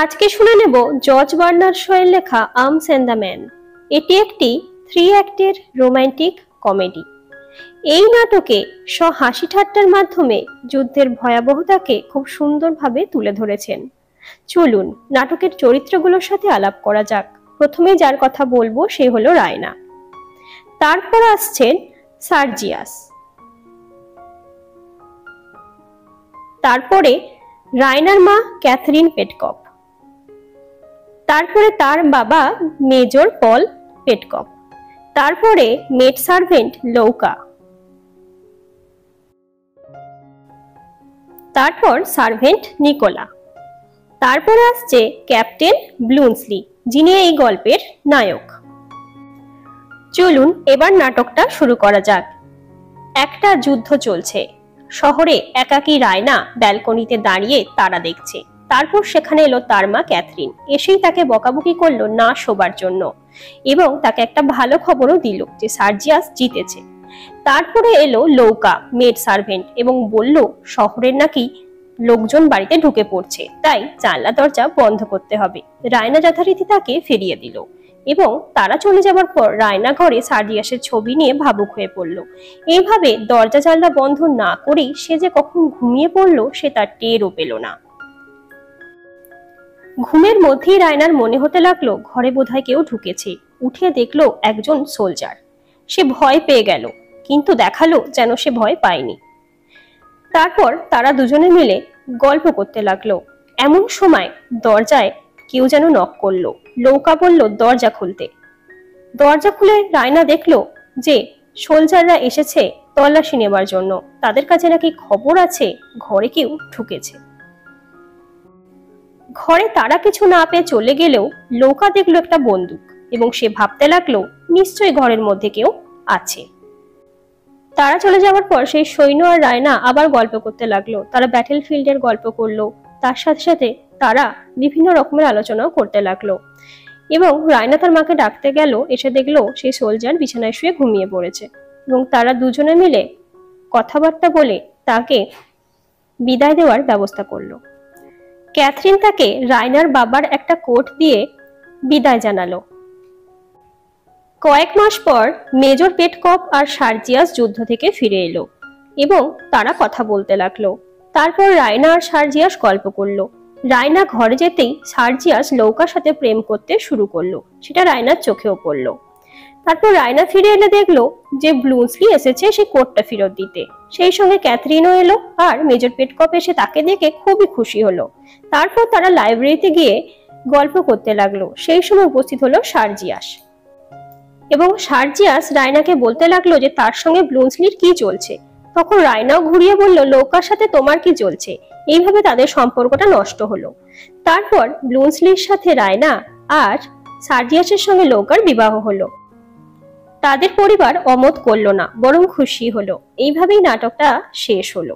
আজকে শুনে নেব জর্জ বার্নার্ড শয়ের লেখা আর্মস এন্ড দ্য ম্যান। এটি একটি 3 অ্যাক্টের রোমান্টিক কমেডি। এই নাটকে হাসি ঠাট্টার মাধ্যমে যুদ্ধের ভয়াবহতাকে খুব সুন্দরভাবে তুলে ধরেছেন। চলুন নাটকের চরিত্রগুলোর সাথে আলাপ করা যাক। প্রথমে যার কথা বলবো সে হলো রায়না। তারপর আসছেন সার্জিয়াস, তারপরে রায়নার মা ক্যাথরিন পেটকপ, তারপরে তার বাবা মেজর পল পেটকপ, তারপরে মেড সার্ভেন্ট লৌকা, তারপর সার্ভেন্ট নিকোলা, তারপরে আসছে ক্যাপ্টেন ব্লুন্সলি, যিনি এই গল্পের নায়ক। চলুন এবার নাটকটা শুরু করা যাক। একটা যুদ্ধ চলছে। শহরে একাকী রায়না ব্যালকনিতে দাঁড়িয়ে তারা দেখছে। তারপর সেখানে এলো তার মা ক্যাথরিন, এসেই তাকে বকাবকি করলো না শোবার জন্য এবং তাকে একটা ভালো খবরও দিল যে সার্জিয়াস জিতেছে। তারপরে এলো লৌকা মেড সার্ভেন্ট এবং বলল শহরের নাকি লোকজন বাড়িতে ঢুকে পড়ছে, তাই জানলা দরজা বন্ধ করতে হবে। রায়না যথারীতি তাকে ফিরিয়ে দিল এবং তারা চলে যাবার পর রায়না ঘরে সার্জিয়াসের ছবি নিয়ে ভাবুক হয়ে পড়ল। এইভাবে দরজা জানলা বন্ধ না করেই সে যে কখন ঘুমিয়ে পড়লো সে তার টেরও পেল না। ঘুমের মধ্যেই রায়নার মনে হতে লাগলো ঘরে বোধহয় কেউ ঢুকেছে। উঠে দেখলো একজন সোলজার। সে ভয় পেয়ে গেল, কিন্তু দেখালো যেন সে ভয় পায়নি। তারপর তারা দুজনে মিলে গল্প করতে লাগলো। এমন সময় দরজায় কেউ যেন নক করলো। লৌকা বলল দরজা খুলতে। দরজা খুলে রায়না দেখলো যে সোলজাররা এসেছে তল্লাশি নেবার জন্য। তাদের কাছে নাকি খবর আছে ঘরে কেউ ঢুকেছে। ঘরে তারা কিছু না পেয়ে চলে গেলেও লৌকা দেখলো একটা বন্দুক এবং সে ভাবতে লাগলো নিশ্চয়ই ঘরের মধ্যে কেউ আছে। তারা চলে যাওয়ার পর সেই সৈন্য আর রায়না আবার গল্প করতে লাগলো। তারা ব্যাটেল ফিল্ডের গল্প করলো, তার সাথে সাথে তারা বিভিন্ন রকমের আলোচনাও করতে লাগলো। এবং রায়না তার মাকে ডাকতে গেল, এসে দেখলো সেই সোলজার বিছানায় শুয়ে ঘুমিয়ে পড়েছে এবং তারা দুজনে মিলে কথাবার্তা বলে তাকে বিদায় দেওয়ার ব্যবস্থা করলো। ক্যাথরিন তাকে রায়নার বাবার একটা কোট দিয়ে বিদায় জানালো। কয়েক মাস পর মেজর পেটকপ আর সার্জিয়াস যুদ্ধ থেকে ফিরে এলো এবং তারা কথা বলতে লাগলো। তারপর রায়না আর সার্জিয়াস গল্প করলো। রায়না ঘরে যেতেই সার্জিয়াস লৌকার সাথে প্রেম করতে শুরু করলো, সেটা রায়নার চোখেও পড়লো। তারপর রায়না ফিরে এলে দেখলো যে ব্লুন্সলি এসেছে সে কোটটা ফেরত দিতে। সেই সঙ্গে ক্যাথরিনও এলো আর মেজর পেটকপ এসে তাকে দেখে খুবই খুশি হলো। তারপর তারা লাইব্রেরিতে গিয়ে গল্প করতে লাগলো। সেই সময় উপস্থিত হলো সার্জিয়াস এবং সার্জিয়াস রায়নাকে বলতে লাগলো যে তার সঙ্গে ব্লুন্সলির কি চলছে। তখন রায়নাও ঘুরিয়ে বলল লৌকার সাথে তোমার কি চলছে। এইভাবে তাদের সম্পর্কটা নষ্ট হলো। তারপর ব্লুন্সলির সাথে রায়না আর সার্জিয়াসের সঙ্গে লৌকার বিবাহ হলো। তাদের পরিবার অমত করলো না, বরং খুশি হলো। এইভাবেই নাটকটা শেষ হলো।